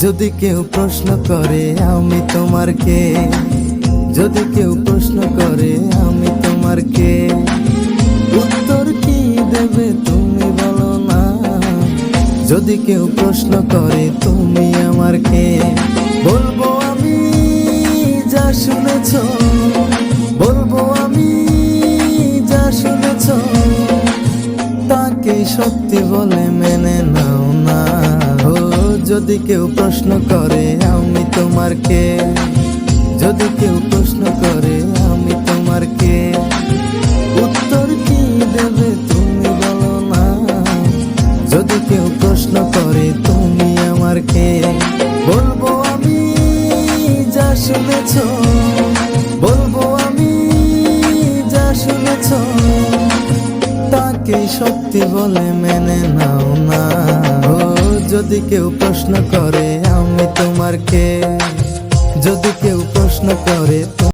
যদি কেউ প্রশ্ন করে আমি তোমার কে, যদি কেউ প্রশ্ন করে আমি তোমার কে, উত্তর কি দেবে তুমি বলো না। যদি কেউ প্রশ্ন করে তুমি আমার কে, বলবো আমি যা শুনেছ, বলবো আমি যা শুনেছ, তাকে সত্যি বলে মেনে নাও না। ও যদি কেউ প্রশ্ন করে আমি তোমার কে, যদি কেউ প্রশ্ন করে আমি তোমার কে, উত্তর কি দেবে তুমি বলো না। যদি কেউ প্রশ্ন করে তুমি আমার কে, বলবো আমি যা শুনেছ, বলবো আমি যা শুনেছ, তাকে সত্যি বলে মেনে নাও না। ও যদি কেউ প্রশ্ন করে আমি তোমার কে, যদি কেউ প্রশ্ন করে